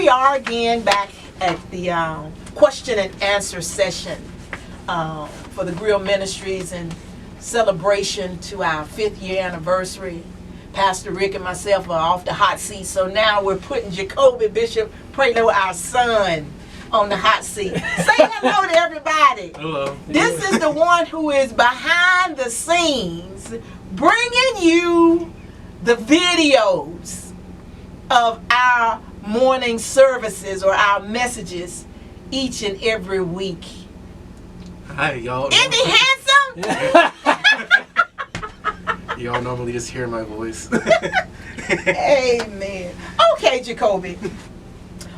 we are again back at the question and answer session for the Grrill Ministries in celebration to our 5th year anniversary. Pastor Rick and myself are off the hot seat, so now we're putting Jacoby Bishop Prelo, our son, on the hot seat. Say hello to everybody. Hello. This is the one who is behind the scenes, bringing you the videos of our morning services or our messages each and every week. Hi, y'all. Isn't he handsome? Y'all normally just hear my voice. Amen. Okay, Jacoby.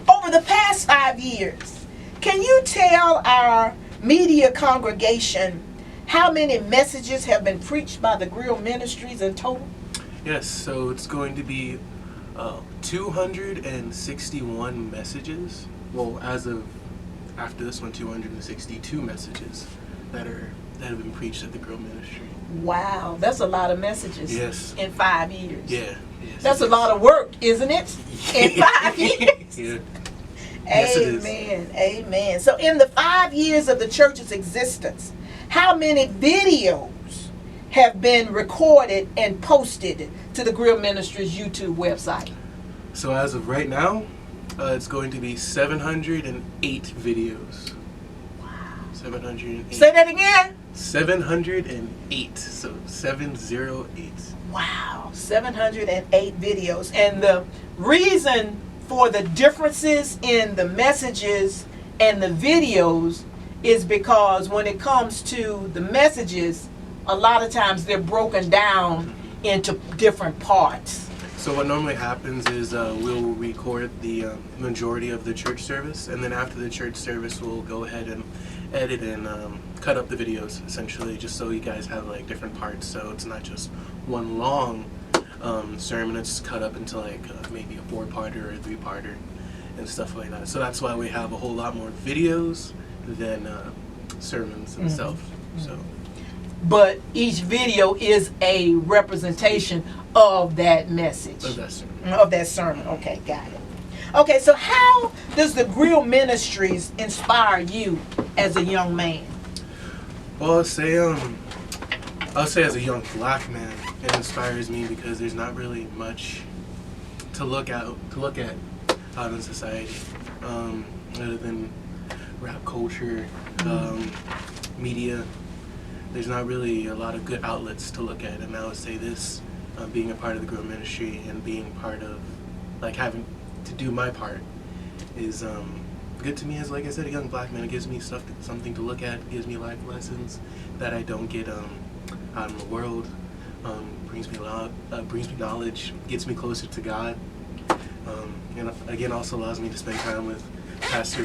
Over the past 5 years, can you tell our media congregation how many messages have been preached by the Grrill Ministries in total? Yes, so it's going to be 261 messages. Well, as of after this one, 262 messages that have been preached at the Grrill Ministry. Wow, that's a lot of messages. Yes. In 5 years. Yeah. Yes, That's a lot of work, isn't it? In 5 years. Yeah. Yes, it is. Amen. Amen. So in the 5 years of the church's existence, how many videos have been recorded and posted to the Grrill Ministries YouTube website? So as of right now, it's going to be 708 videos. Wow. 708. Say that again. 708. So 708. Wow. 708 videos. And the reason for the differences in the messages and the videos is because when it comes to the messages, a lot of times they're broken down into different parts. So what normally happens is we'll record the majority of the church service, and then after the church service we'll go ahead and edit and cut up the videos, essentially, just so you guys have like different parts, so it's not just one long sermon. It's cut up into like maybe a 4-parter or a 3-parter and stuff like that. So that's why we have a whole lot more videos than sermons themselves. So, but each video is a representation of that message. of that sermon. Of that sermon. Okay, got it. Okay, so how does the Grrill Ministries inspire you as a young man? Well, I'll say as a young black man, it inspires me because there's not really much to look at out in society, other than rap culture, media. There's not really a lot of good outlets to look at, and I would say this, being a part of the Grrill Ministry and being part of, like, having to do my part is good to me as, like I said, a young black man. It gives me something to look at. It gives me life lessons that I don't get out in the world. Brings me knowledge, gets me closer to God, and again also allows me to spend time with Pastor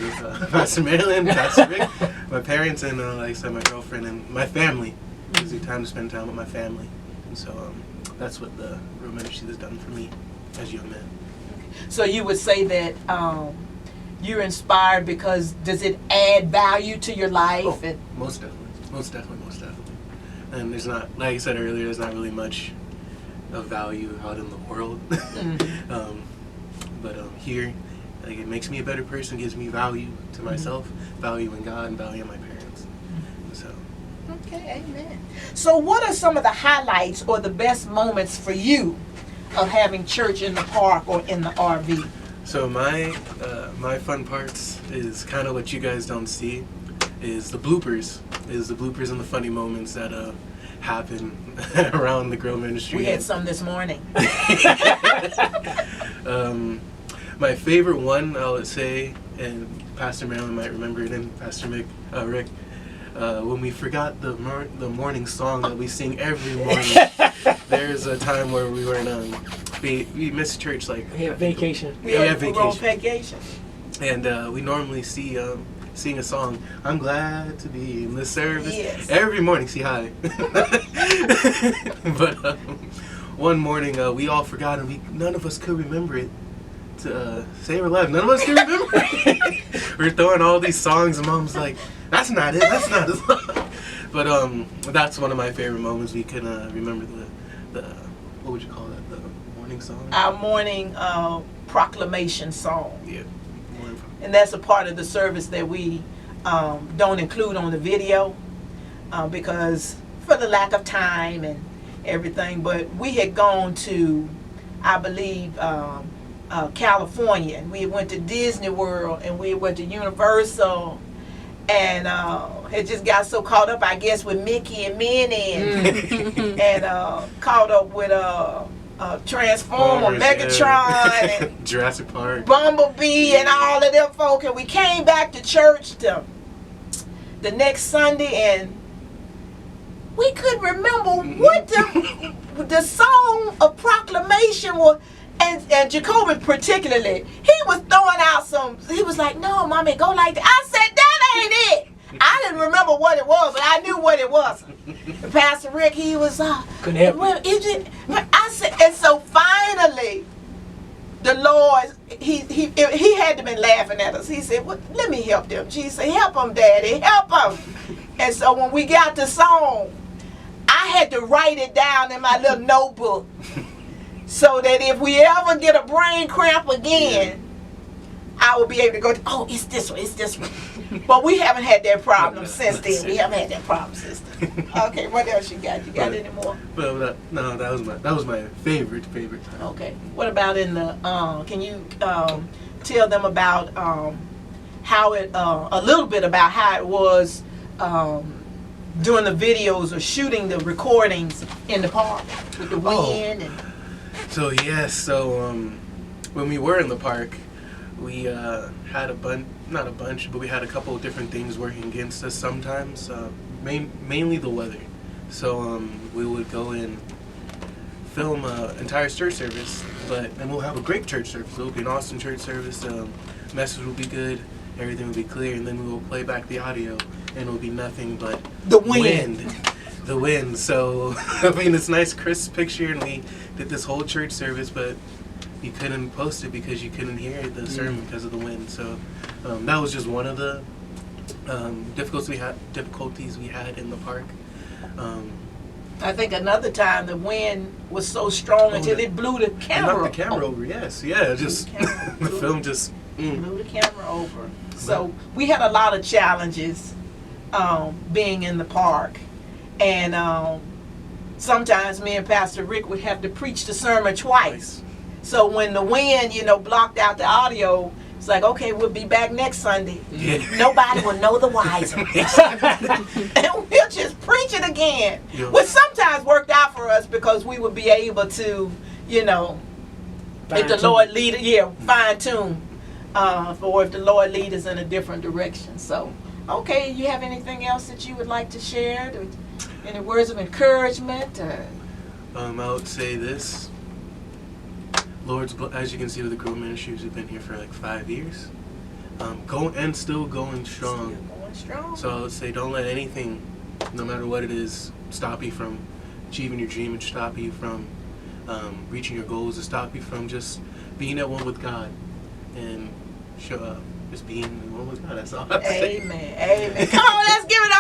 Marilyn, Pastor Rick, my parents, and like I said, my girlfriend and my family. It gives me time to spend time with my family, and so that's what the Grrill Ministry has done for me as a young man. So you would say that you're inspired because does it add value to your life? Oh, most definitely. And there's not, like I said earlier, there's not really much of value out in the world. But here, like, it makes me a better person, gives me value to myself, value in God, and value in my parents. So. Okay, amen. So what are some of the highlights or the best moments for you of having church in the park or in the RV? So my fun parts is kind of what you guys don't see, is the bloopers and the funny moments that happen around the Grrill Ministry. We had some this morning. My favorite one, I would say, and Pastor Marilyn might remember it, and Pastor Rick, when we forgot the morning song that we sing every morning. There's a time where we were in we missed church, like We have vacation. We have We're on vacation. And we normally sing a song, I'm glad to be in the service. Yes. Every morning, see hi. But one morning we all forgot, and none of us could remember it. To save our life, none of us could remember it. We're throwing all these songs, and Mom's like, that's not it. But that's one of my favorite moments. We can remember the what would you call that? The morning song? Our morning proclamation song. Yeah. and that's a part of the service that we don't include on the video because for the lack of time and everything. But we had gone to, I believe, California, and we went to Disney World, and we went to Universal, and had just got so caught up, I guess, with Mickey and Minnie, and caught up with Transformer, Megatron, and Jurassic Park, Bumblebee, and all of them folk. And we came back to church the next Sunday, and we couldn't remember what the song of proclamation was. And Jacoby particularly, he was throwing out he was like, no, mommy, go like that. I said, that ain't it. I didn't remember what it was, but I knew what it was. And Pastor Rick, he was, couldn't help well, I said, and so finally, the Lord, he had to been laughing at us. He said, well, let me help them. Jesus said, help them, Daddy, help them. And so when we got the song, I had to write it down in my little notebook. So that if we ever get a brain cramp again, I will be able to go, oh, it's this one, it's this one. But we haven't had that problem since then. We haven't had that problem since then. Okay, what else you got? You got any more? Well, no, that was my favorite time. Okay. What about in the, can you tell them about how it, a little bit about how it was doing the videos or shooting the recordings in the park with the wind and... So yes, when we were in the park, we had not a bunch, but we had a couple of different things working against us sometimes, mainly the weather. So we would go and film an entire church service, and we'll have a great church service. It'll be an awesome church service, message will be good, everything will be clear, and then we will play back the audio, and it will be nothing but the wind. The wind. So I mean, it's a nice crisp picture, and we did this whole church service, but you couldn't post it because you couldn't hear the sermon because of the wind. So that was just one of the difficulties we had in the park. I think another time the wind was so strong until it blew the camera. Knocked the camera over. Yes, yeah, just the film just blew the camera over. So we had a lot of challenges being in the park. And sometimes me and Pastor Rick would have to preach the sermon twice. So when the wind, blocked out the audio, it's like, okay, we'll be back next Sunday. Yeah. Nobody will know the wiser. And we'll just preach it again. Yeah. Which sometimes worked out for us because we would be able to, if the Lord lead, fine tune. Or if the Lord lead us in a different direction. So, okay, you have anything else that you would like to share? Any words of encouragement? I would say this. As you can see with the Grrill Ministries, we've been here for like 5 years. Still going strong. So I would say don't let anything, no matter what it is, stop you from achieving your dream and stop you from reaching your goals, to stop you from just being at one with God and just being at one with God. That's all I say. Amen. Amen. Come on, let's give it